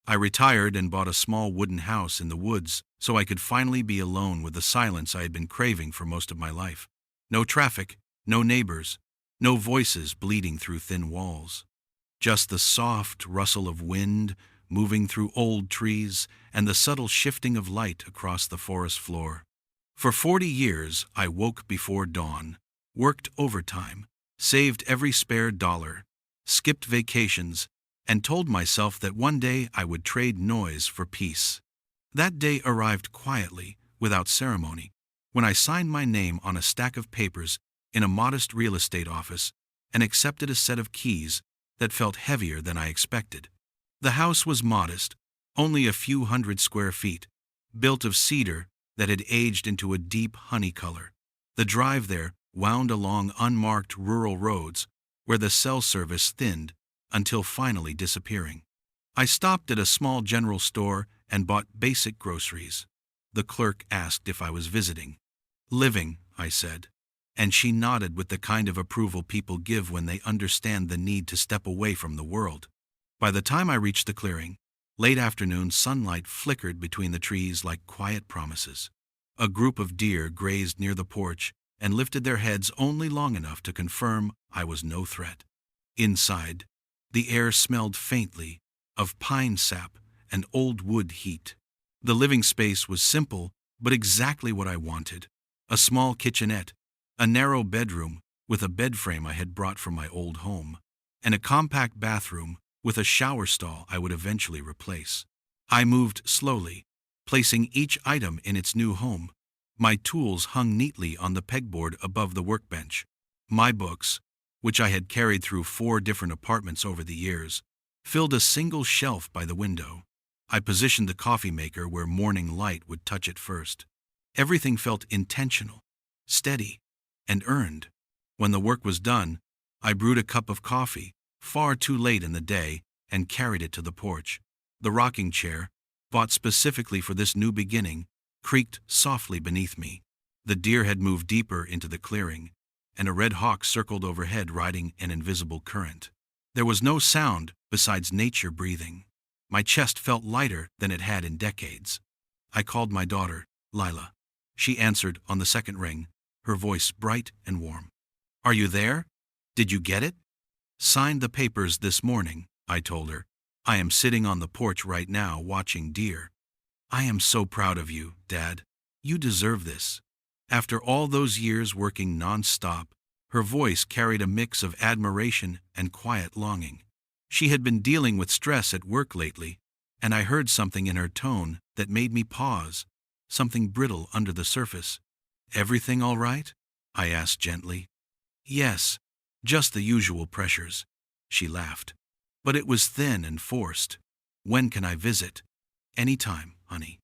I retired and bought a small wooden house in the woods so I could finally be alone with the silence I had been craving for most of my life. No traffic, no neighbors, no voices bleeding through thin walls. Just the soft rustle of wind moving through old trees and the subtle shifting of light across the forest floor. For 40 years, I woke before dawn, worked overtime, saved every spare dollar, skipped vacations, and told myself that one day I would trade noise for peace. That day arrived quietly, without ceremony, when I signed my name on a stack of papers in a modest real estate office and accepted a set of keys that felt heavier than I expected. The house was modest, only a few hundred square feet, built of cedar that had aged into a deep honey color. The drive there wound along unmarked rural roads where the cell service thinned until finally disappearing. I stopped at a small general store and bought basic groceries. The clerk asked if I was visiting. "Living," I said, and she nodded with the kind of approval people give when they understand the need to step away from the world. By the time I reached the clearing, late afternoon sunlight flickered between the trees like quiet promises. A group of deer grazed near the porch and lifted their heads only long enough to confirm I was no threat. Inside, the air smelled faintly of pine sap and old wood heat. The living space was simple, but exactly what I wanted. A small kitchenette, a narrow bedroom with a bed frame I had brought from my old home, and a compact bathroom with a shower stall I would eventually replace. I moved slowly, placing each item in its new home. My tools hung neatly on the pegboard above the workbench. My books, which I had carried through 4 different apartments over the years, filled a single shelf by the window. I positioned the coffee maker where morning light would touch it first. Everything felt intentional, steady, and earned. When the work was done, I brewed a cup of coffee, far too late in the day, and carried it to the porch. The rocking chair, bought specifically for this new beginning, creaked softly beneath me. The deer had moved deeper into the clearing, and a red hawk circled overhead riding an invisible current. There was no sound besides nature breathing. My chest felt lighter than it had in decades. I called my daughter, Lila. She answered on the second ring, her voice bright and warm. "Are you there? Did you get it?" "Signed the papers this morning," I told her. "I am sitting on the porch right now watching deer." "I am so proud of you, Dad. You deserve this." After all those years working non-stop, her voice carried a mix of admiration and quiet longing. She had been dealing with stress at work lately, and I heard something in her tone that made me pause, something brittle under the surface. "Everything all right?" I asked gently. "Yes, just the usual pressures," she laughed. "But it was thin and forced. When can I visit?" "Anytime, honey."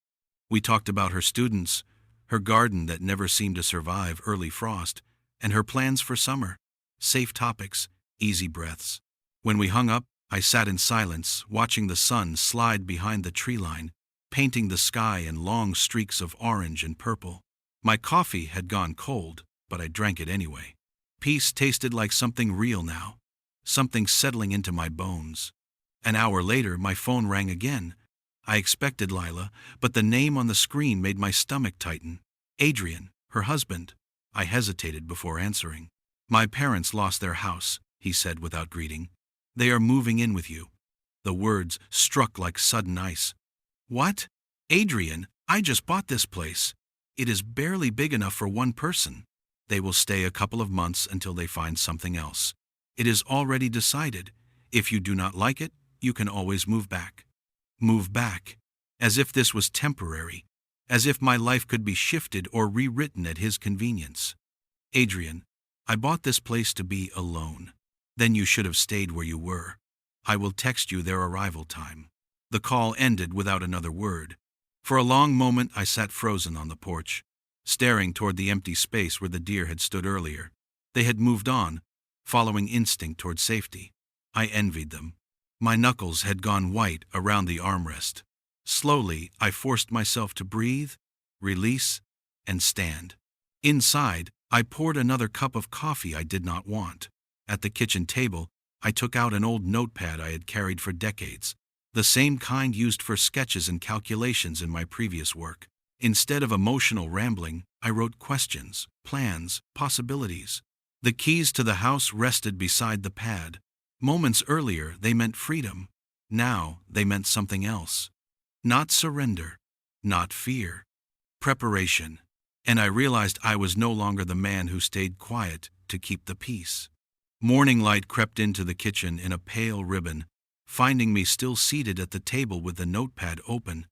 We talked about her students, her garden that never seemed to survive early frost, and her plans for summer. Safe topics, easy breaths. When we hung up, I sat in silence, watching the sun slide behind the tree line, painting the sky in long streaks of orange and purple. My coffee had gone cold, but I drank it anyway. Peace tasted like something real now, something settling into my bones. An hour later, my phone rang again. I expected Lila, but the name on the screen made my stomach tighten. Adrian, her husband. I hesitated before answering. "My parents lost their house," he said without greeting. "They are moving in with you." The words struck like sudden ice. "What? Adrian, I just bought this place. It is barely big enough for one person. They will stay a couple of months until they find something else. It is already decided. If you do not like it, you can always move back." Move back. As if this was temporary. As if my life could be shifted or rewritten at his convenience. "Adrian, I bought this place to be alone. Then you should have stayed where you were. I will text you their arrival time." The call ended without another word. For a long moment I sat frozen on the porch, staring toward the empty space where the deer had stood earlier. They had moved on, following instinct toward safety. I envied them. My knuckles had gone white around the armrest. Slowly, I forced myself to breathe, release, and stand. Inside, I poured another cup of coffee I did not want. At the kitchen table, I took out an old notepad I had carried for decades. the same kind used for sketches and calculations in my previous work. Instead of emotional rambling, I wrote questions, plans, possibilities. The keys to the house rested beside the pad. Moments earlier, they meant freedom. Now, they meant something else. Not surrender, not fear, preparation. And I realized I was no longer the man who stayed quiet to keep the peace. Morning light crept into the kitchen in a pale ribbon, finding me still seated at the table with the notepad open.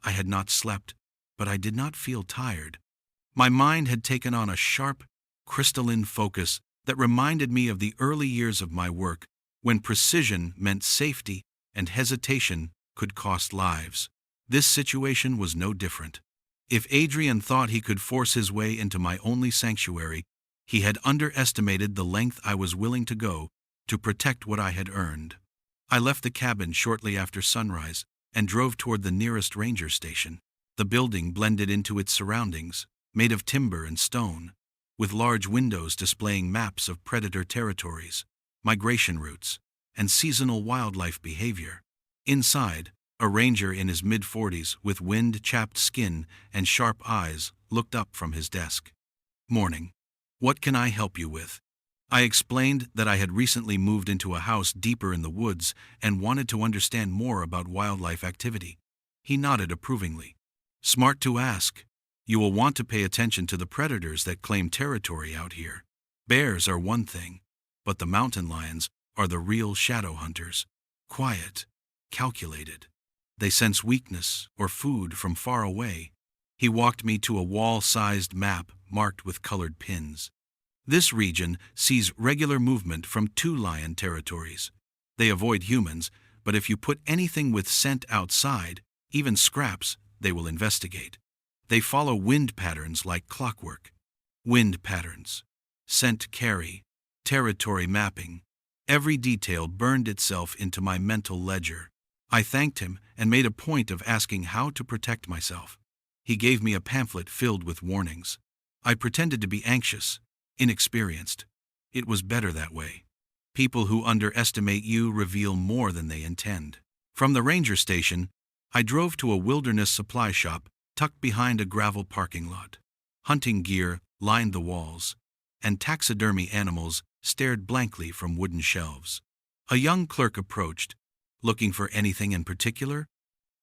I had not slept, but I did not feel tired. My mind had taken on a sharp, crystalline focus that reminded me of the early years of my work, when precision meant safety and hesitation could cost lives. This situation was no different. If Adrian thought he could force his way into my only sanctuary, he had underestimated the length I was willing to go to protect what I had earned. I left the cabin shortly after sunrise and drove toward the nearest ranger station. The building blended into its surroundings, made of timber and stone, with large windows displaying maps of predator territories, migration routes, and seasonal wildlife behavior. Inside, a ranger in his mid-40s with wind-chapped skin and sharp eyes looked up from his desk. "Morning. What can I help you with?" I explained that I had recently moved into a house deeper in the woods and wanted to understand more about wildlife activity. He nodded approvingly. "Smart to ask. You will want to pay attention to the predators that claim territory out here. Bears are one thing, but the mountain lions are the real shadow hunters. Quiet, calculated. They sense weakness or food from far away." He walked me to a wall-sized map marked with colored pins. "This region sees regular movement from 2 lion territories. They avoid humans, but if you put anything with scent outside, even scraps, they will investigate. They follow wind patterns like clockwork. Wind patterns, scent carry, territory mapping. Every detail burned itself into my mental ledger. I thanked him and made a point of asking how to protect myself. He gave me a pamphlet filled with warnings. I pretended to be anxious, inexperienced. It was better that way. People who underestimate you reveal more than they intend. From the ranger station, I drove to a wilderness supply shop tucked behind a gravel parking lot. Hunting gear lined the walls, and taxidermy animals stared blankly from wooden shelves. A young clerk approached. "Looking for anything in particular?"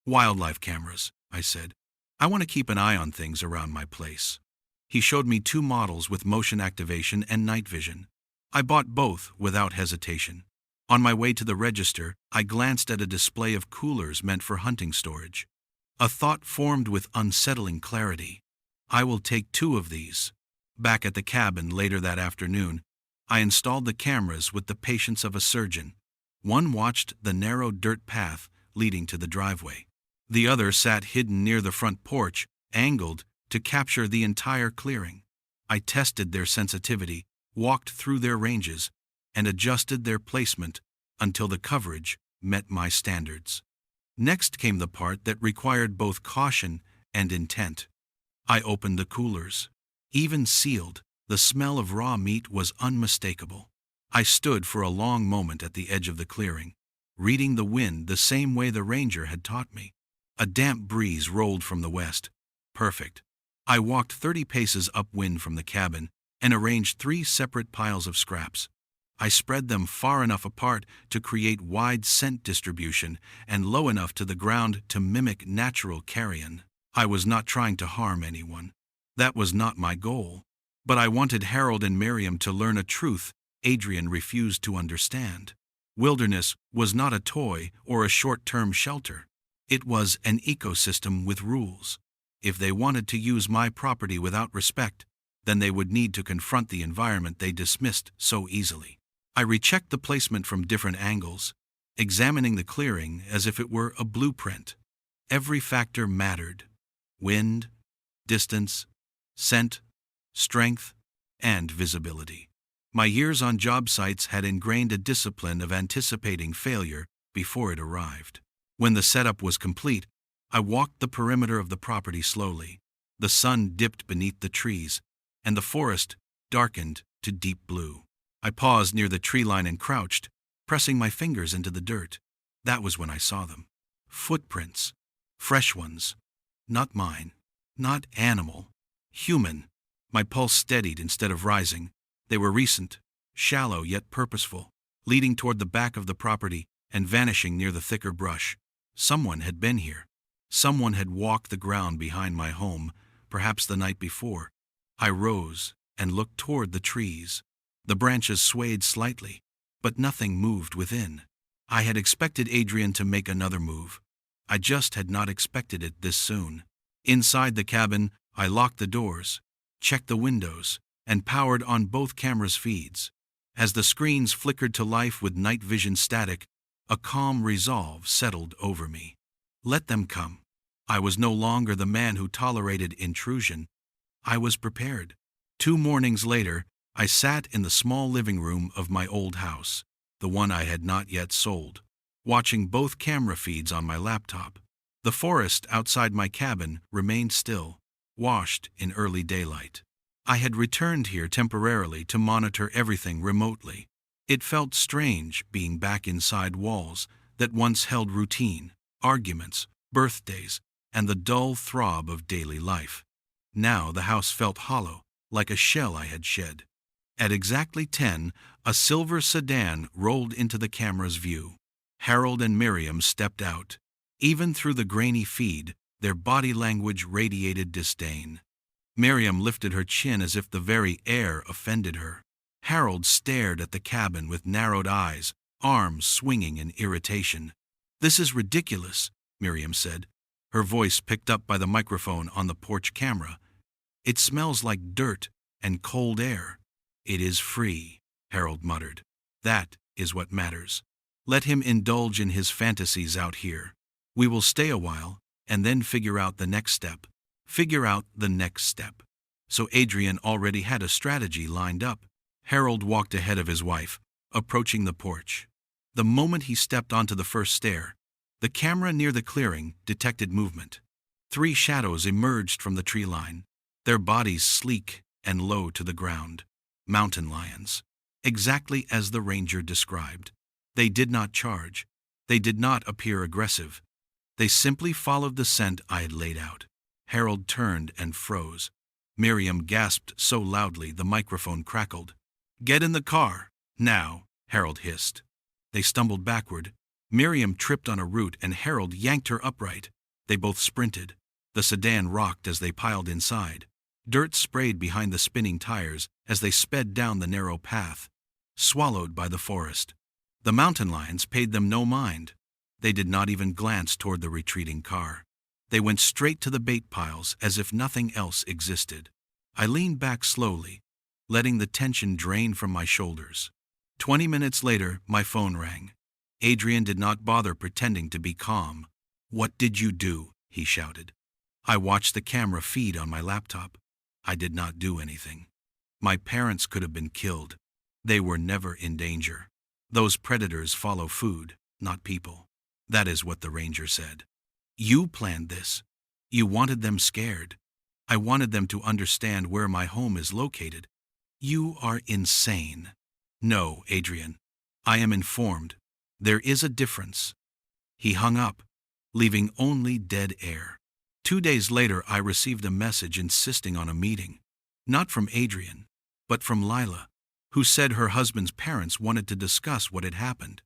"Wildlife cameras," I said. "I want to keep an eye on things around my place." He showed me 2 models with motion activation and night vision. I bought both without hesitation. On my way to the register, I glanced at a display of coolers meant for hunting storage. A thought formed with unsettling clarity. I will take 2 of these. Back at the cabin later that afternoon, I installed the cameras with the patience of a surgeon. One watched the narrow dirt path leading to the driveway. The other sat hidden near the front porch, angled to capture the entire clearing. I tested their sensitivity, walked through their ranges, and adjusted their placement until the coverage met my standards. Next came the part that required both caution and intent. I opened the coolers. Even sealed, the smell of raw meat was unmistakable. I stood for a long moment at the edge of the clearing, reading the wind the same way the ranger had taught me. A damp breeze rolled from the west. Perfect. I walked 30 paces upwind from the cabin and arranged 3 separate piles of scraps. I spread them far enough apart to create wide scent distribution and low enough to the ground to mimic natural carrion. I was not trying to harm anyone. That was not my goal. But I wanted Harold and Miriam to learn a truth Adrian refused to understand. Wilderness was not a toy or a short-term shelter. It was an ecosystem with rules. If they wanted to use my property without respect, then they would need to confront the environment they dismissed so easily. I rechecked the placement from different angles, examining the clearing as if it were a blueprint. Every factor mattered: wind, distance, scent, strength, and visibility. My years on job sites had ingrained a discipline of anticipating failure before it arrived. When the setup was complete, I walked the perimeter of the property slowly. The sun dipped beneath the trees, and the forest darkened to deep blue. I paused near the tree line and crouched, pressing my fingers into the dirt. That was when I saw them. Footprints. Fresh ones. Not mine. Not animal. Human. My pulse steadied instead of rising. They were recent, shallow yet purposeful, leading toward the back of the property and vanishing near the thicker brush. Someone had been here. Someone had walked the ground behind my home, perhaps the night before. I rose and looked toward the trees. The branches swayed slightly, but nothing moved within. I had expected Adrian to make another move. I just had not expected it this soon. Inside the cabin, I locked the doors, checked the windows, and powered on both cameras' feeds. As the screens flickered to life with night vision static, a calm resolve settled over me. Let them come. I was no longer the man who tolerated intrusion. I was prepared. 2 mornings later, I sat in the small living room of my old house, the one I had not yet sold, watching both camera feeds on my laptop. The forest outside my cabin remained still, washed in early daylight. I had returned here temporarily to monitor everything remotely. It felt strange being back inside walls that once held routine, arguments, birthdays, and the dull throb of daily life. Now the house felt hollow, like a shell I had shed. At exactly 10, a silver sedan rolled into the camera's view. Harold and Miriam stepped out. Even through the grainy feed, their body language radiated disdain. Miriam lifted her chin as if the very air offended her. Harold stared at the cabin with narrowed eyes, arms swinging in irritation. "This is ridiculous," Miriam said, her voice picked up by the microphone on the porch camera. "It smells like dirt and cold air." "It is free," Harold muttered. "That is what matters. Let him indulge in his fantasies out here. We will stay a while, and then figure out the next step. Figure out the next step." So Adrian already had a strategy lined up. Harold walked ahead of his wife, approaching the porch. The moment he stepped onto the first stair, the camera near the clearing detected movement. 3 shadows emerged from the tree line, their bodies sleek and low to the ground. Mountain lions, exactly as the ranger described. They did not charge. They did not appear aggressive. They simply followed the scent I had laid out. Harold turned and froze. Miriam gasped so loudly the microphone crackled. "Get in the car, now," Harold hissed. They stumbled backward. Miriam tripped on a root and Harold yanked her upright. They both sprinted. The sedan rocked as they piled inside. Dirt sprayed behind the spinning tires as they sped down the narrow path, swallowed by the forest. The mountain lions paid them no mind. They did not even glance toward the retreating car. They went straight to the bait piles as if nothing else existed. I leaned back slowly, letting the tension drain from my shoulders. 20 minutes later, my phone rang. Adrian did not bother pretending to be calm. "What did you do?" he shouted. I watched the camera feed on my laptop. I did not do anything. My parents could have been killed. They were never in danger. Those predators follow food, not people. That is what the ranger said. "You planned this. You wanted them scared. I wanted them to understand where my home is located. You are insane." "No, Adrian. I am informed. There is a difference." He hung up, leaving only dead air. 2 days later, I received a message insisting on a meeting. Not from Adrian, but from Lila, who said her husband's parents wanted to discuss what had happened.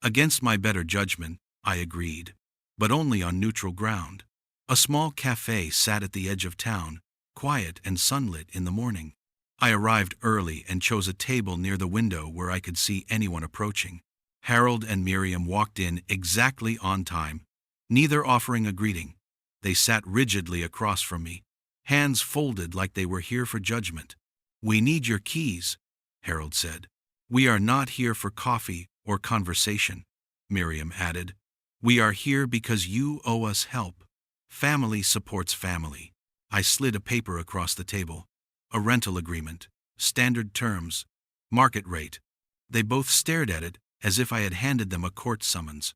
Against my better judgment, I agreed, but only on neutral ground. A small cafe sat at the edge of town, quiet and sunlit in the morning. I arrived early and chose a table near the window where I could see anyone approaching. Harold and Miriam walked in exactly on time, neither offering a greeting. They sat rigidly across from me, hands folded like they were here for judgment. "We need your keys," Harold said. "We are not here for coffee or conversation," Miriam added. "We are here because you owe us help. Family supports family." I slid a paper across the table. A rental agreement, standard terms, market rate. They both stared at it as if I had handed them a court summons.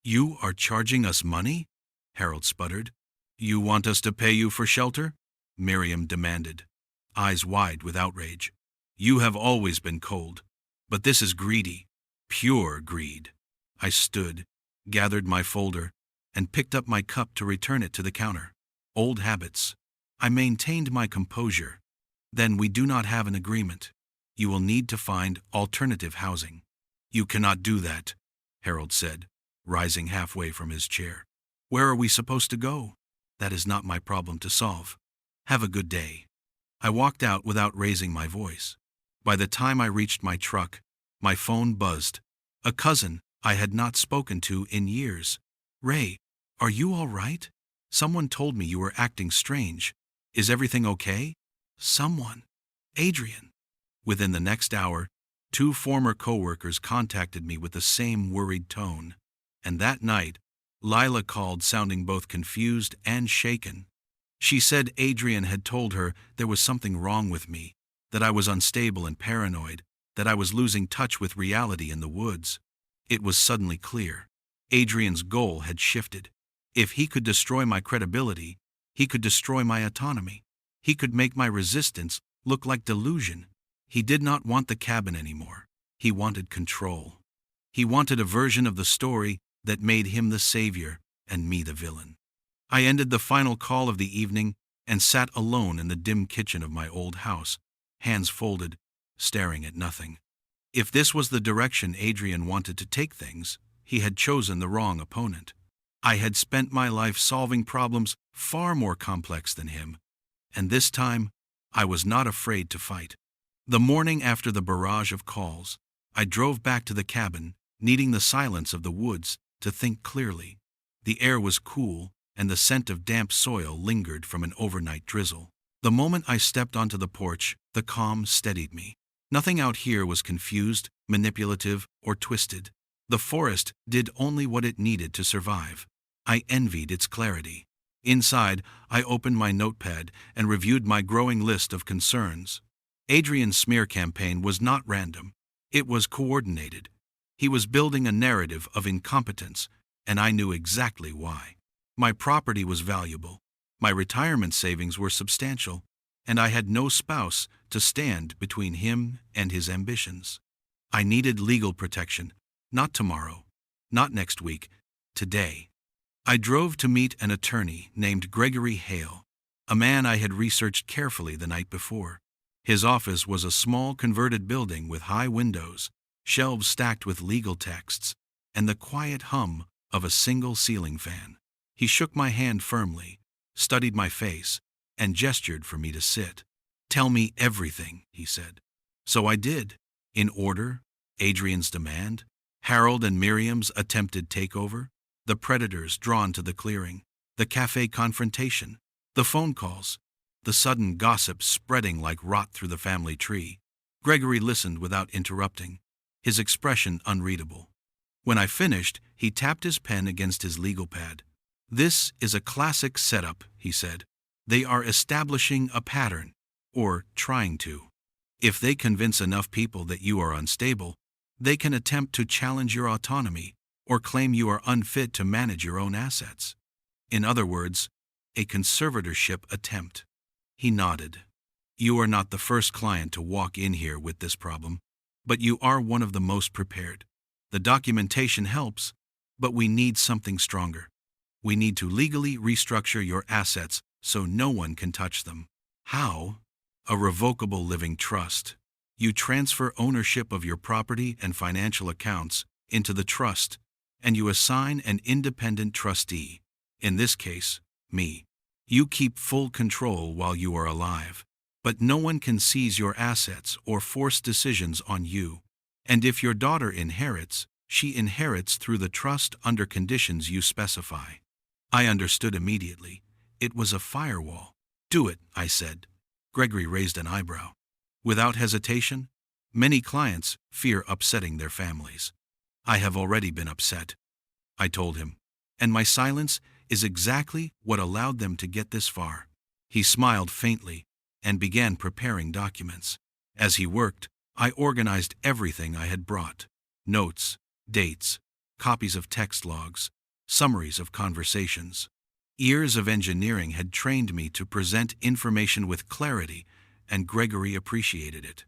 "You are charging us money?" Harold sputtered. "You want us to pay you for shelter?" Miriam demanded, eyes wide with outrage. "You have always been cold, but this is greedy, pure greed." I stood, gathered my folder, and picked up my cup to return it to the counter. Old habits. I maintained my composure. Then we do not have an agreement. You will need to find alternative housing. You cannot do that, Harold said, rising halfway from his chair. Where are we supposed to go? That is not my problem to solve. Have a good day. I walked out without raising my voice. By the time I reached my truck, my phone buzzed. A cousin I had not spoken to in years. Ray, are you all right? Someone told me you were acting strange. Is everything okay? Someone. Adrian. Within the next hour, 2 former coworkers contacted me with the same worried tone. And that night, Lila called sounding both confused and shaken. She said Adrian had told her there was something wrong with me, that I was unstable and paranoid, that I was losing touch with reality in the woods. It was suddenly clear. Adrian's goal had shifted. If he could destroy my credibility, he could destroy my autonomy. He could make my resistance look like delusion. He did not want the cabin anymore. He wanted control. He wanted a version of the story that made him the savior and me the villain. I ended the final call of the evening and sat alone in the dim kitchen of my old house, hands folded, staring at nothing. If this was the direction Adrian wanted to take things, he had chosen the wrong opponent. I had spent my life solving problems far more complex than him, and this time I was not afraid to fight. The morning after the barrage of calls, I drove back to the cabin, needing the silence of the woods to think clearly. The air was cool, and the scent of damp soil lingered from an overnight drizzle. The moment I stepped onto the porch, the calm steadied me. Nothing out here was confused, manipulative, or twisted. The forest did only what it needed to survive. I envied its clarity. Inside, I opened my notepad and reviewed my growing list of concerns. Adrian's smear campaign was not random. It was coordinated. He was building a narrative of incompetence, and I knew exactly why. My property was valuable. My retirement savings were substantial, and I had no spouse to stand between him and his ambitions. I needed legal protection, not tomorrow, not next week, today. I drove to meet an attorney named Gregory Hale, a man I had researched carefully the night before. His office was a small converted building with high windows, shelves stacked with legal texts, and the quiet hum of a single ceiling fan. He shook my hand firmly, studied my face, and gestured for me to sit. "Tell me everything," he said. So I did. In order: Adrian's demand, Harold and Miriam's attempted takeover, the predators drawn to the clearing, the cafe confrontation, the phone calls, the sudden gossip spreading like rot through the family tree. Gregory listened without interrupting, his expression unreadable. When I finished, he tapped his pen against his legal pad. "This is a classic setup," he said. "They are establishing a pattern, or trying to. If they convince enough people that you are unstable, they can attempt to challenge your autonomy or claim you are unfit to manage your own assets. In other words, a conservatorship attempt." He nodded. "You are not the first client to walk in here with this problem, but you are one of the most prepared. The documentation helps, but we need something stronger. We need to legally restructure your assets so no one can touch them." "How?" "A revocable living trust. You transfer ownership of your property and financial accounts into the trust, and you assign an independent trustee, in this case, me. You keep full control while you are alive, but no one can seize your assets or force decisions on you. And if your daughter inherits, she inherits through the trust under conditions you specify." I understood immediately. It was a firewall. "Do it," I said. Gregory raised an eyebrow. Without hesitation, many clients fear upsetting their families. "I have already been upset," I told him, "and my silence is exactly what allowed them to get this far." He smiled faintly and began preparing documents. As he worked, I organized everything I had brought: notes, dates, copies of text logs, summaries of conversations. Years of engineering had trained me to present information with clarity, and Gregory appreciated it.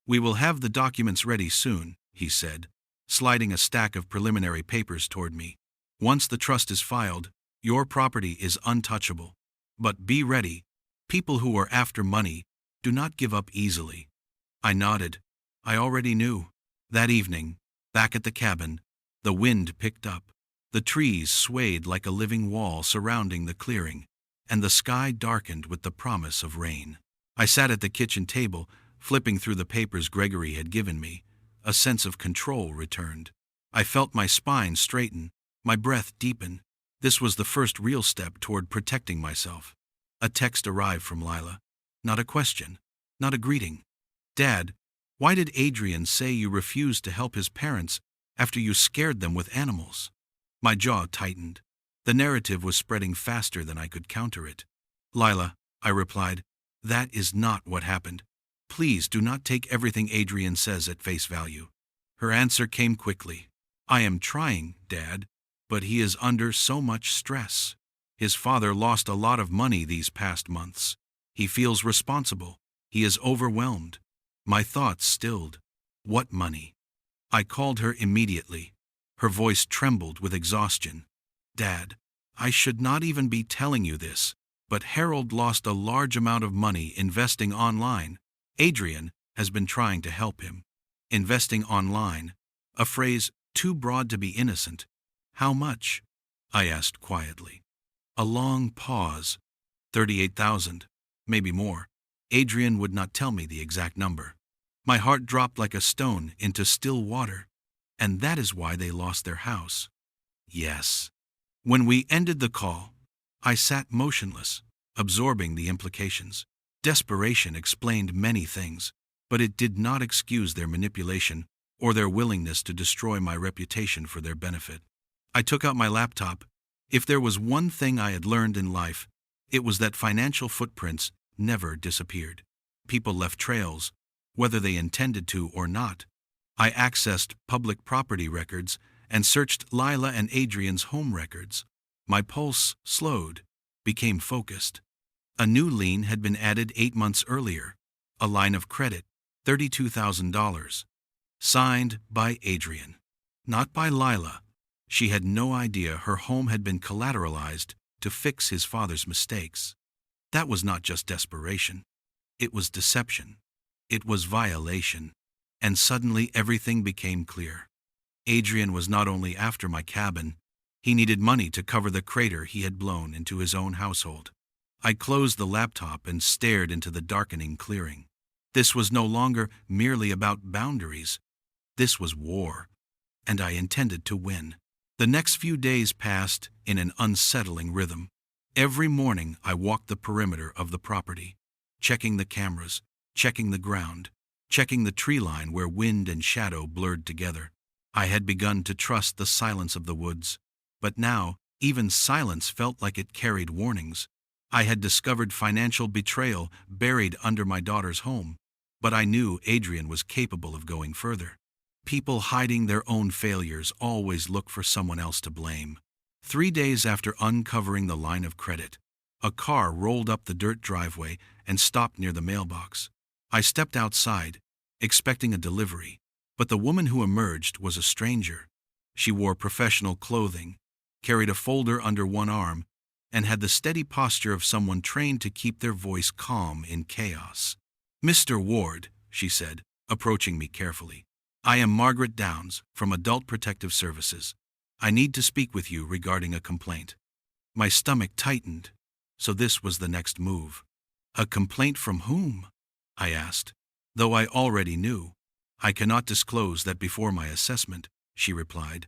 "We will have the documents ready soon," he said, sliding a stack of preliminary papers toward me. Once the trust is filed, your property is untouchable. But be ready. People who are after money do not give up easily. I nodded. I already knew. That evening, back at the cabin, the wind picked up. The trees swayed like a living wall surrounding the clearing, and the sky darkened with the promise of rain. I sat at the kitchen table, flipping through the papers Gregory had given me. A sense of control returned. I felt my spine straighten, my breath deepen. This was the first real step toward protecting myself. A text arrived from Lila. Not a question, not a greeting. Dad, why did Adrian say you refused to help his parents after you scared them with animals? My jaw tightened. The narrative was spreading faster than I could counter it. Lila, I replied, that is not what happened. Please do not take everything Adrian says at face value. Her answer came quickly. I am trying, Dad, but he is under so much stress. His father lost a lot of money these past months. He feels responsible. He is overwhelmed. My thoughts stilled. What money? I called her immediately. Her voice trembled with exhaustion. Dad, I should not even be telling you this, but Harold lost a large amount of money investing online. Adrian has been trying to help him. Investing online, a phrase too broad to be innocent. How much? I asked quietly. A long pause. 38,000, maybe more. Adrian would not tell me the exact number. My heart dropped like a stone into still water. And that is why they lost their house. Yes. When we ended the call, I sat motionless, absorbing the implications. Desperation explained many things, but it did not excuse their manipulation or their willingness to destroy my reputation for their benefit. I took out my laptop. If there was one thing I had learned in life, it was that financial footprints never disappeared. People left trails, whether they intended to or not. I accessed public property records and searched Lila and Adrian's home records. My pulse slowed, became focused. A new lien had been added 8 months earlier, a line of credit, $32,000. Signed by Adrian, not by Lila. She had no idea her home had been collateralized to fix his father's mistakes. That was not just desperation. It was deception. It was violation. And suddenly everything became clear. Adrian was not only after my cabin, he needed money to cover the crater he had blown into his own household. I closed the laptop and stared into the darkening clearing. This was no longer merely about boundaries. This was war, and I intended to win. The next few days passed in an unsettling rhythm. Every morning I walked the perimeter of the property, checking the cameras, checking the ground, checking the tree line where wind and shadow blurred together. I had begun to trust the silence of the woods, but now even silence felt like it carried warnings. I had discovered financial betrayal buried under my daughter's home, but I knew Adrian was capable of going further. People hiding their own failures always look for someone else to blame. 3 days after uncovering the line of credit, a car rolled up the dirt driveway and stopped near the mailbox. I stepped outside, expecting a delivery, but the woman who emerged was a stranger. She wore professional clothing, carried a folder under one arm, and had the steady posture of someone trained to keep their voice calm in chaos. "Mr. Ward," she said, approaching me carefully. "I am Margaret Downs from Adult Protective Services. I need to speak with you regarding a complaint." My stomach tightened, so this was the next move. "A complaint from whom?" I asked. "Though I already knew. I cannot disclose that before my assessment," she replied.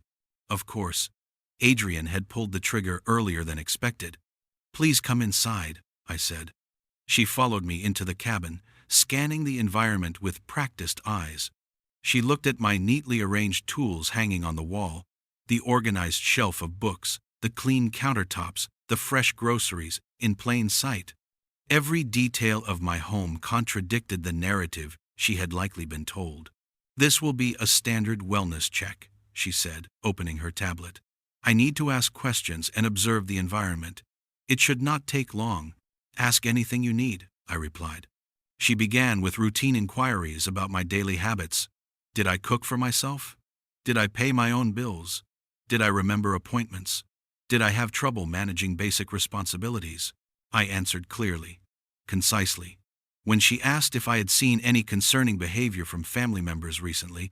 Of course, Adrian had pulled the trigger earlier than expected. "Please come inside," I said. She followed me into the cabin, scanning the environment with practiced eyes. She looked at my neatly arranged tools hanging on the wall, the organized shelf of books, the clean countertops, the fresh groceries, in plain sight. Every detail of my home contradicted the narrative she had likely been told. "This will be a standard wellness check," she said, opening her tablet. "I need to ask questions and observe the environment. It should not take long. Ask anything you need," I replied. She began with routine inquiries about my daily habits. Did I cook for myself? Did I pay my own bills? Did I remember appointments? Did I have trouble managing basic responsibilities? I answered clearly, concisely. When she asked if I had seen any concerning behavior from family members recently,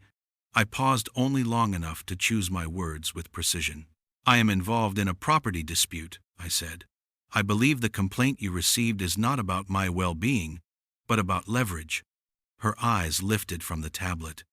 I paused only long enough to choose my words with precision. I am involved in a property dispute, I said. I believe the complaint you received is not about my well-being, but about leverage. Her eyes lifted from the tablet.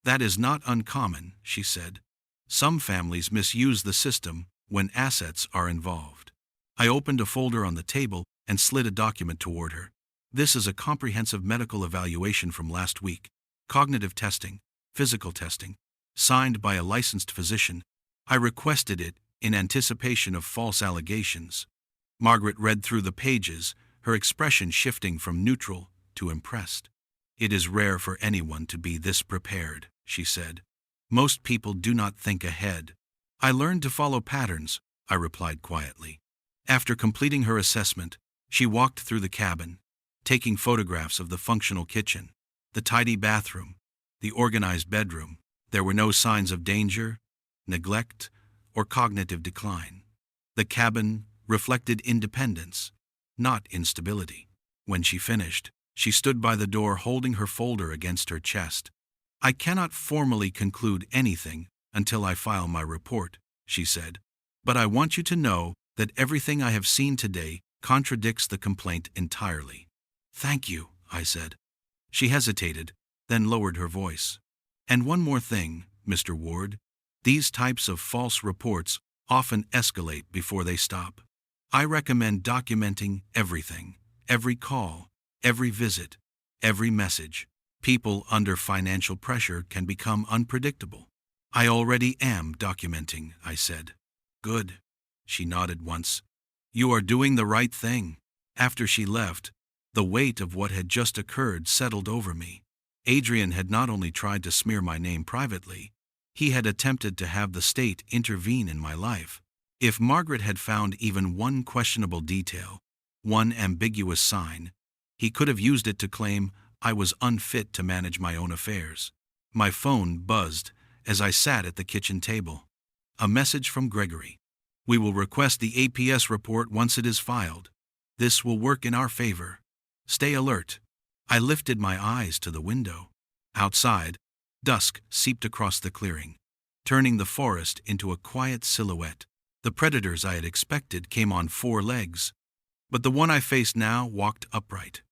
That is not uncommon, she said. Some families misuse the system when assets are involved. I opened a folder on the table and slid a document toward her. This is a comprehensive medical evaluation from last week. Cognitive testing, physical testing, signed by a licensed physician. I requested it in anticipation of false allegations. Margaret read through the pages, her expression shifting from neutral to impressed. It is rare for anyone to be this prepared, she said. Most people do not think ahead. I learned to follow patterns, I replied quietly. After completing her assessment, she walked through the cabin, taking photographs of the functional kitchen, the tidy bathroom, the organized bedroom. There were no signs of danger, neglect, or cognitive decline. The cabin reflected independence, not instability. When she finished, she stood by the door holding her folder against her chest. I cannot formally conclude anything until I file my report, she said. But I want you to know that everything I have seen today contradicts the complaint entirely. Thank you, I said. She hesitated, then lowered her voice. And one more thing, Mr. Ward. These types of false reports often escalate before they stop. I recommend documenting everything, every call, every visit, every message. People under financial pressure can become unpredictable. I already am documenting, I said. Good. She nodded once. You are doing the right thing. After she left, the weight of what had just occurred settled over me. Adrian had not only tried to smear my name privately, he had attempted to have the state intervene in my life. If Margaret had found even one questionable detail, one ambiguous sign, he could have used it to claim I was unfit to manage my own affairs. My phone buzzed as I sat at the kitchen table. A message from Gregory. We will request the APS report once it is filed. This will work in our favor. Stay alert. I lifted my eyes to the window. Outside, dusk seeped across the clearing, turning the forest into a quiet silhouette. The predators I had expected came on 4 legs, but the one I faced now walked upright.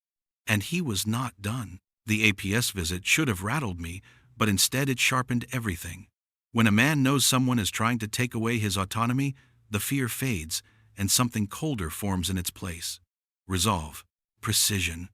And he was not done. The APS visit should have rattled me, but instead it sharpened everything. When a man knows someone is trying to take away his autonomy, the fear fades, and something colder forms in its place. Resolve. Precision.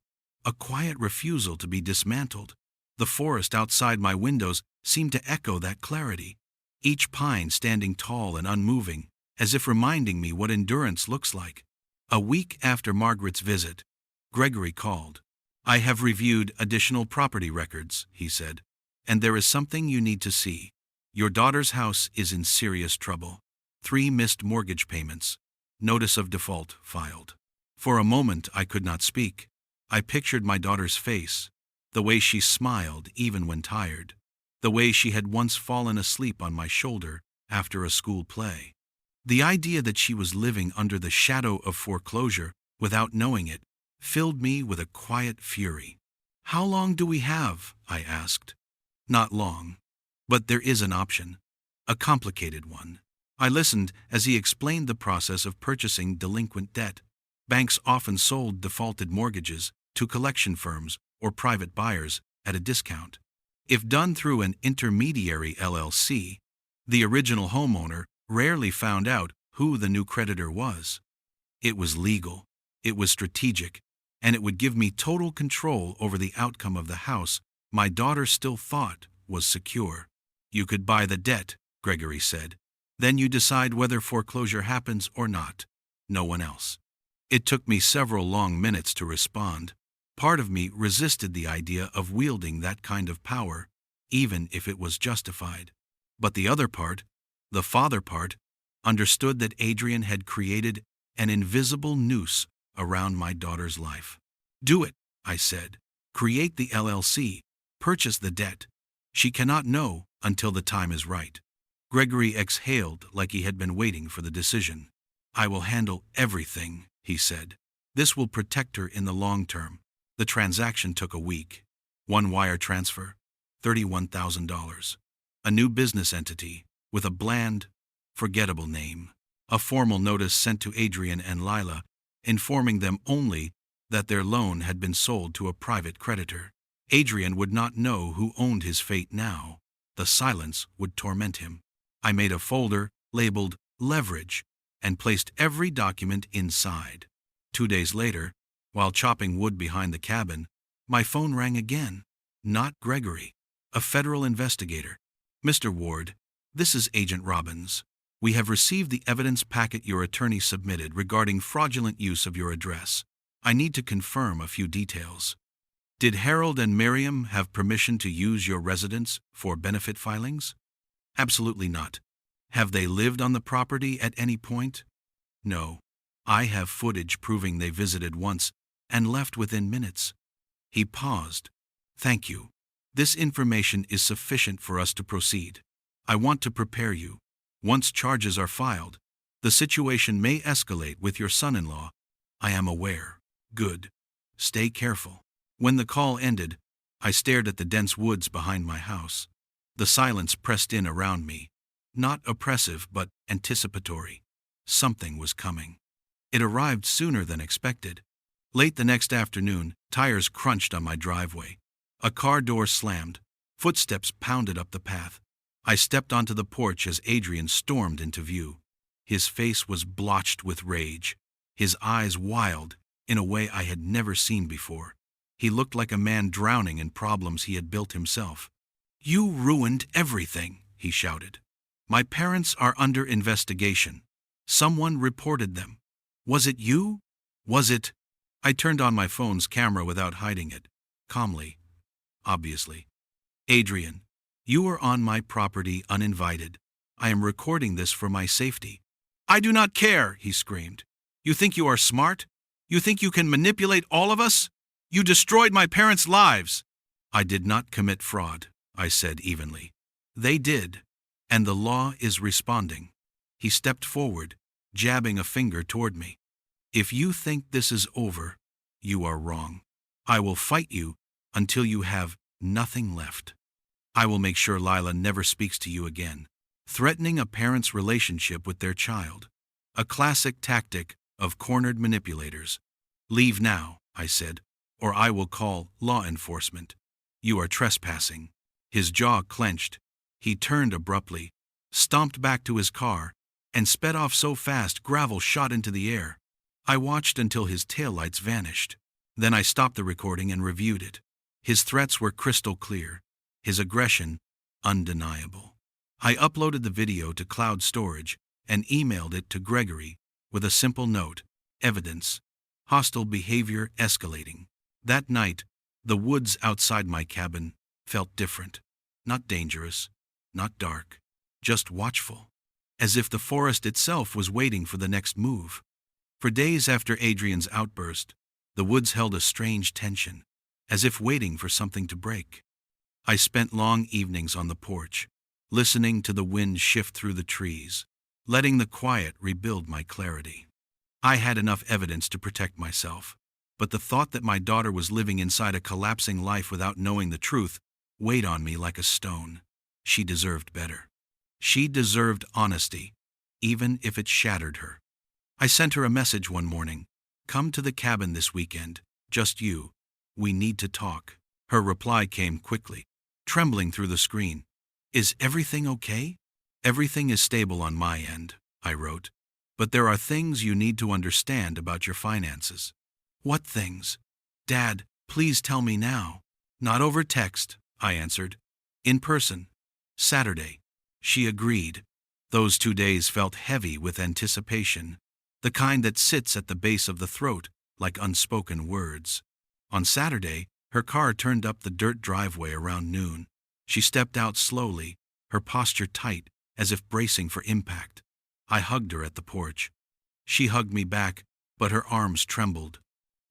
A quiet refusal to be dismantled. The forest outside my windows seemed to echo that clarity, each pine standing tall and unmoving, as if reminding me what endurance looks like. A week after Margaret's visit, Gregory called. I have reviewed additional property records, he said, and there is something you need to see. Your daughter's house is in serious trouble. 3 missed mortgage payments. Notice of default filed. For a moment I could not speak. I pictured my daughter's face, the way she smiled even when tired, the way she had once fallen asleep on my shoulder after a school play. The idea that she was living under the shadow of foreclosure without knowing it filled me with a quiet fury. How long do we have? I asked. Not long. But there is an option. A complicated one. I listened as he explained the process of purchasing delinquent debt. Banks often sold defaulted mortgages to collection firms or private buyers at a discount. If done through an intermediary LLC, the original homeowner rarely found out who the new creditor was. It was legal, it was strategic, and it would give me total control over the outcome of the house my daughter still thought was secure. You could buy the debt, Gregory said. Then you decide whether foreclosure happens or not. No one else. It took me several long minutes to respond. Part of me resisted the idea of wielding that kind of power, even if it was justified. But the other part, the father part, understood that Adrian had created an invisible noose around my daughter's life. Do it, I said. Create the LLC. Purchase the debt. She cannot know until the time is right. Gregory exhaled like he had been waiting for the decision. "I will handle everything," he said. "This will protect her in the long term." The transaction took a week. One wire transfer, $31,000. A new business entity with a bland, forgettable name. A formal notice sent to Adrian and Lila, informing them only that their loan had been sold to a private creditor. Adrian would not know who owned his fate now. The silence would torment him. I made a folder labeled Leverage and placed every document inside. 2 days later, while chopping wood behind the cabin, my phone rang again. Not Gregory, a federal investigator. "Mr. Ward, this is Agent Robbins. We have received the evidence packet your attorney submitted regarding fraudulent use of your address. I need to confirm a few details. Did Harold and Miriam have permission to use your residence for benefit filings?" "Absolutely not." "Have they lived on the property at any point?" "No. I have footage proving they visited once and left within minutes." He paused. "Thank you. This information is sufficient for us to proceed. I want to prepare you. Once charges are filed, the situation may escalate with your son-in-law. I am aware." "Good. Stay careful." When the call ended, I stared at the dense woods behind my house. The silence pressed in around me, not oppressive but anticipatory. Something was coming. It arrived sooner than expected. Late the next afternoon, tires crunched on my driveway. A car door slammed. Footsteps pounded up the path. I stepped onto the porch as Adrian stormed into view. His face was blotched with rage, his eyes wild in a way I had never seen before. He looked like a man drowning in problems he had built himself. "You ruined everything," he shouted. "My parents are under investigation. Someone reported them. Was it you? Was it—" I turned on my phone's camera without hiding it. Calmly. "Obviously. Adrian, you are on my property uninvited. I am recording this for my safety." "I do not care," he screamed. "You think you are smart? You think you can manipulate all of us? You destroyed my parents' lives." "I did not commit fraud," I said evenly. "They did, and the law is responding." He stepped forward, jabbing a finger toward me. "If you think this is over, you are wrong. I will fight you until you have nothing left. I will make sure Lila never speaks to you again." Threatening a parent's relationship with their child. A classic tactic of cornered manipulators. "Leave now," I said, "or I will call law enforcement. You are trespassing." His jaw clenched. He turned abruptly, stomped back to his car, and sped off so fast gravel shot into the air. I watched until his taillights vanished. Then I stopped the recording and reviewed it. His threats were crystal clear, his aggression undeniable. I uploaded the video to cloud storage and emailed it to Gregory with a simple note: "Evidence. Hostile behavior escalating." That night, the woods outside my cabin felt different. Not dangerous, not dark, just watchful. As if the forest itself was waiting for the next move. For days after Adrian's outburst, the woods held a strange tension, as if waiting for something to break. I spent long evenings on the porch, listening to the wind shift through the trees, letting the quiet rebuild my clarity. I had enough evidence to protect myself, but the thought that my daughter was living inside a collapsing life without knowing the truth weighed on me like a stone. She deserved better. She deserved honesty, even if it shattered her. I sent her a message one morning: "Come to the cabin this weekend, just you. We need to talk." Her reply came quickly, trembling through the screen. "Is everything okay?" "Everything is stable on my end," I wrote. "But there are things you need to understand about your finances." "What things?" "Dad, please tell me now." "Not over text," I answered. "In person. Saturday." She agreed. Those 2 days felt heavy with anticipation, the kind that sits at the base of the throat like unspoken words. On Saturday, her car turned up the dirt driveway around noon. She stepped out slowly, her posture tight, as if bracing for impact. I hugged her at the porch. She hugged me back, but her arms trembled.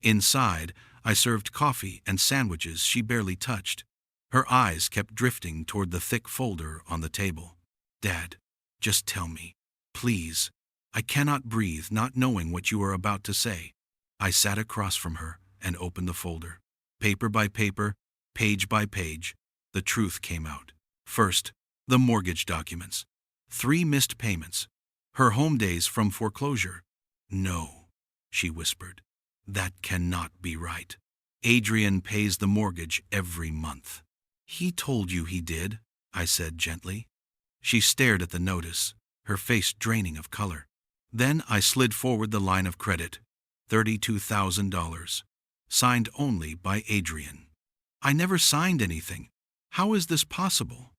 Inside, I served coffee and sandwiches she barely touched. Her eyes kept drifting toward the thick folder on the table. "Dad, Just tell me. Please. I cannot breathe not knowing what you are about to say. I sat across from her and opened the folder. Paper by paper, page by page, the truth came out. First, the mortgage documents. 3 missed payments. Her home days from foreclosure. No, she whispered. That cannot be right. Adrian pays the mortgage every month. He told you he did, I said gently. She stared at the notice, her face draining of color. Then I slid forward the line of credit. $32,000. Signed only by Adrian. I never signed anything. How is this possible?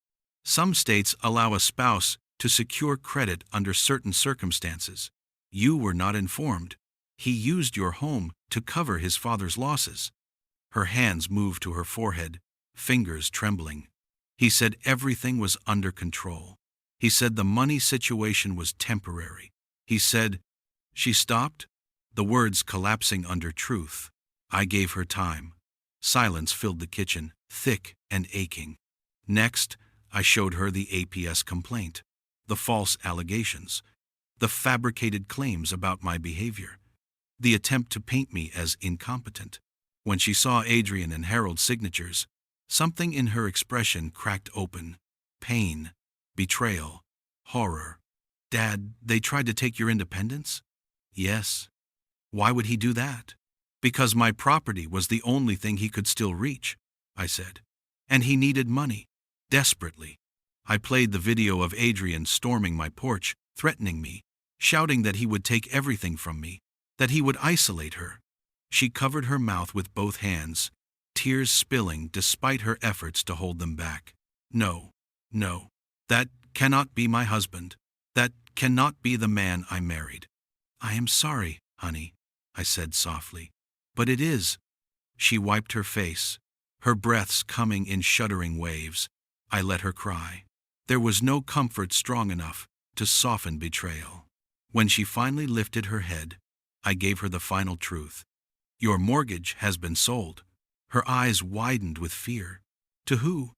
Some states allow a spouse to secure credit under certain circumstances. You were not informed. He used your home to cover his father's losses. Her hands moved to her forehead, fingers trembling. He said everything was under control. He said the money situation was temporary. He said, she stopped, the words collapsing under truth. I gave her time. Silence filled the kitchen, thick and aching. Next, I showed her the APS complaint, the false allegations, the fabricated claims about my behavior, the attempt to paint me as incompetent. When she saw Adrian and Harold's signatures, something in her expression cracked open. Pain, betrayal, horror. Dad, they tried to take your independence? Yes. Why would he do that? Because my property was the only thing he could still reach, I said. And he needed money, desperately. I played the video of Adrian storming my porch, threatening me, shouting that he would take everything from me, that he would isolate her. She covered her mouth with both hands, tears spilling despite her efforts to hold them back. No, no, that cannot be my husband. That cannot be the man I married. I am sorry, honey, I said softly. But it is. She wiped her face, her breaths coming in shuddering waves. I let her cry. There was no comfort strong enough to soften betrayal. When she finally lifted her head, I gave her the final truth. Your mortgage has been sold. Her eyes widened with fear. To who?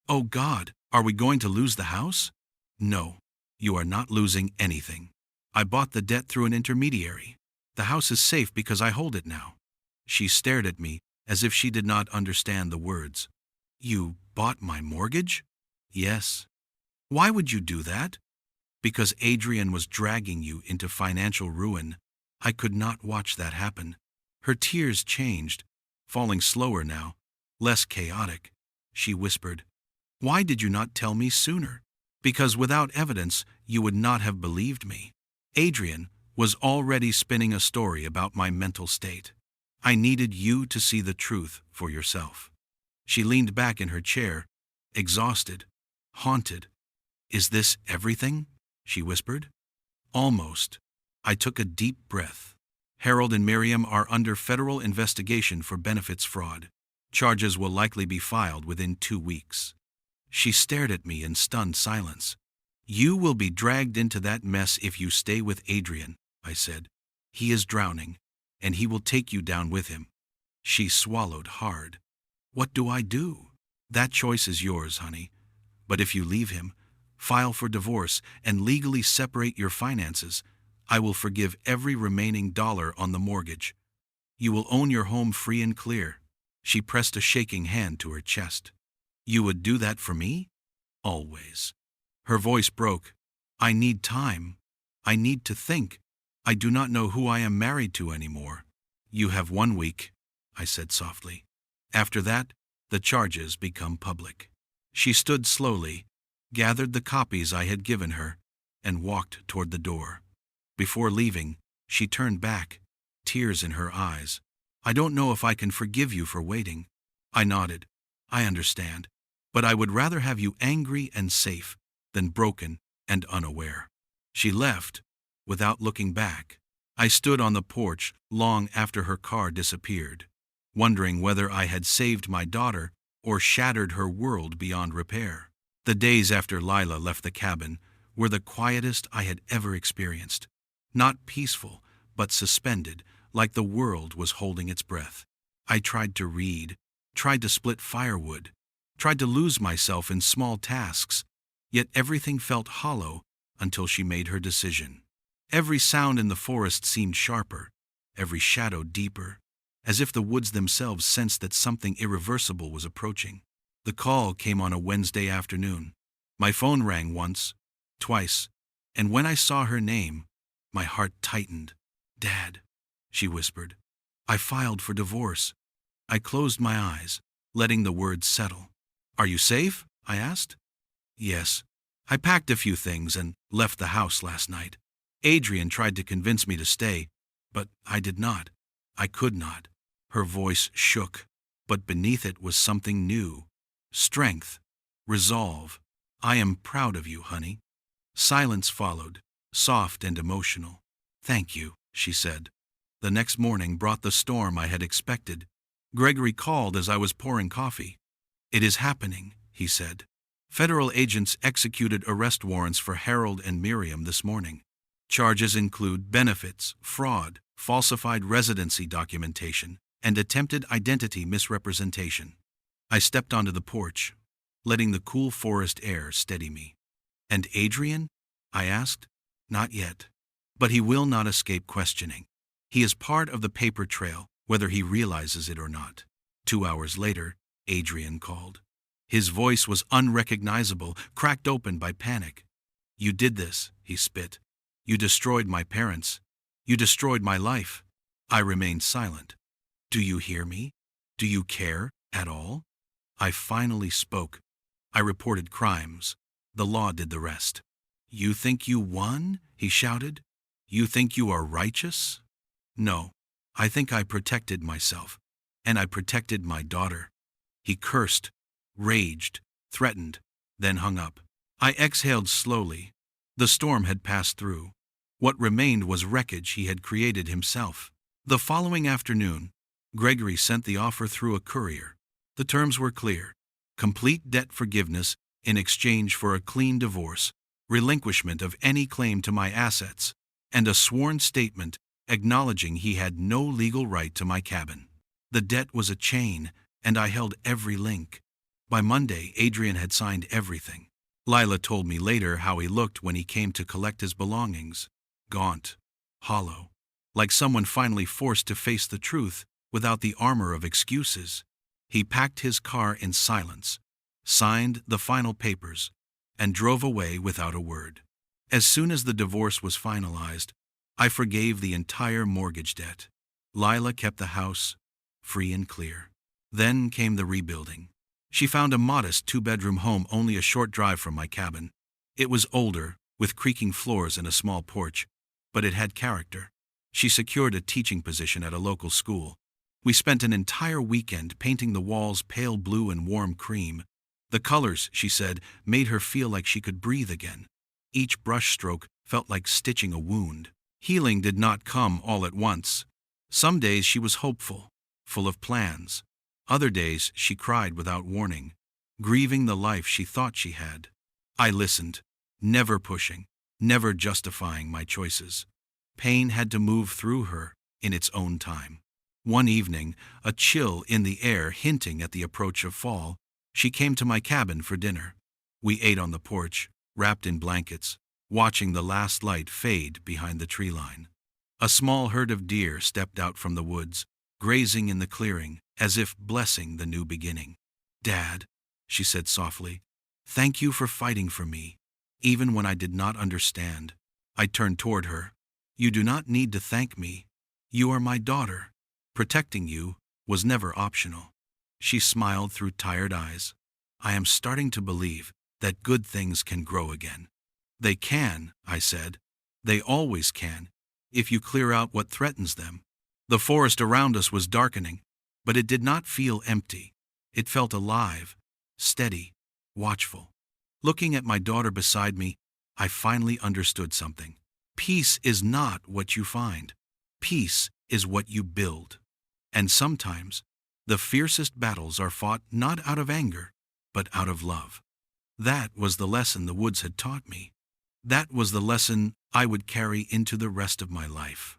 Oh God, are we going to lose the house? No, you are not losing anything. I bought the debt through an intermediary. The house is safe because I hold it now. She stared at me as if she did not understand the words. You bought my mortgage? Yes. Why would you do that? Because Adrian was dragging you into financial ruin. I could not watch that happen. Her tears changed, falling slower now, less chaotic. She whispered, why did you not tell me sooner? Because without evidence, you would not have believed me. Adrian was already spinning a story about my mental state. I needed you to see the truth for yourself. She leaned back in her chair, exhausted, haunted. Is this everything? She whispered. Almost. I took a deep breath. Harold and Miriam are under federal investigation for benefits fraud. Charges will likely be filed within 2 weeks. She stared at me in stunned silence. You will be dragged into that mess if you stay with Adrian, I said. He is drowning, and he will take you down with him. She swallowed hard. What do I do? That choice is yours, honey. But if you leave him, file for divorce, and legally separate your finances, I will forgive every remaining dollar on the mortgage. You will own your home free and clear. She pressed a shaking hand to her chest. You would do that for me? Always. Her voice broke. I need time. I need to think. I do not know who I am married to anymore. You have 1 week, I said softly. After that, the charges become public. She stood slowly, gathered the copies I had given her, and walked toward the door. Before leaving, she turned back, tears in her eyes. I don't know if I can forgive you for waiting. I nodded. I understand. But I would rather have you angry and safe than broken and unaware. She left, without looking back. I stood on the porch long after her car disappeared, wondering whether I had saved my daughter or shattered her world beyond repair. The days after Lila left the cabin were the quietest I had ever experienced. Not peaceful, but suspended, like the world was holding its breath. I tried to read, tried to split firewood, tried to lose myself in small tasks, yet everything felt hollow until she made her decision. Every sound in the forest seemed sharper, every shadow deeper, as if the woods themselves sensed that something irreversible was approaching. The call came on a Wednesday afternoon. My phone rang once, twice, and when I saw her name, my heart tightened. "Dad," she whispered. "I filed for divorce." I closed my eyes, letting the words settle. "Are you safe?" I asked. "Yes. I packed a few things and left the house last night. Adrian tried to convince me to stay, but I did not. I could not." Her voice shook, but beneath it was something new. Strength. Resolve. "I am proud of you, honey." Silence followed, soft and emotional. "Thank you," she said. The next morning brought the storm I had expected. Gregory called as I was pouring coffee. "It is happening," he said. "Federal agents executed arrest warrants for Harold and Miriam this morning. Charges include benefits, fraud, falsified residency documentation, and attempted identity misrepresentation." I stepped onto the porch, letting the cool forest air steady me. "And Adrian?" I asked. "Not yet. But he will not escape questioning. He is part of the paper trail, whether he realizes it or not." 2 hours later, Adrian called. His voice was unrecognizable, cracked open by panic. "You did this," he spit. "You destroyed my parents. You destroyed my life." I remained silent. "Do you hear me? Do you care at all?" I finally spoke. I reported crimes. The law did the rest. "You think you won?" he shouted. "You think you are righteous?" "No, I think I protected myself, and I protected my daughter." He cursed, raged, threatened, then hung up. I exhaled slowly. The storm had passed through. What remained was wreckage he had created himself. The following afternoon, Gregory sent the offer through a courier. The terms were clear: complete debt forgiveness in exchange for a clean divorce, relinquishment of any claim to my assets, and a sworn statement acknowledging he had no legal right to my cabin. The debt was a chain, and I held every link. By Monday, Adrian had signed everything. Lila told me later how he looked when he came to collect his belongings. Gaunt, hollow, like someone finally forced to face the truth without the armor of excuses. He packed his car in silence, signed the final papers, and drove away without a word. As soon as the divorce was finalized, I forgave the entire mortgage debt. Lila kept the house free and clear. Then came the rebuilding. She found a modest 2-bedroom home only a short drive from my cabin. It was older, with creaking floors and a small porch, but it had character. She secured a teaching position at a local school. We spent an entire weekend painting the walls pale blue and warm cream. The colors, she said, made her feel like she could breathe again. Each brushstroke felt like stitching a wound. Healing did not come all at once. Some days she was hopeful, full of plans. Other days she cried without warning, grieving the life she thought she had. I listened, never pushing, never justifying my choices. Pain had to move through her in its own time. One evening, a chill in the air hinting at the approach of fall, she came to my cabin for dinner. We ate on the porch, wrapped in blankets, watching the last light fade behind the tree line. A small herd of deer stepped out from the woods, grazing in the clearing, as if blessing the new beginning. "Dad," she said softly, "thank you for fighting for me, even when I did not understand." I turned toward her. "You do not need to thank me. You are my daughter. Protecting you was never optional." She smiled through tired eyes. "I am starting to believe that good things can grow again." "They can," I said. "They always can, if you clear out what threatens them." The forest around us was darkening, but it did not feel empty. It felt alive, steady, watchful. Looking at my daughter beside me, I finally understood something. Peace is not what you find. Peace is what you build. And sometimes, the fiercest battles are fought not out of anger, but out of love. That was the lesson the woods had taught me. That was the lesson I would carry into the rest of my life.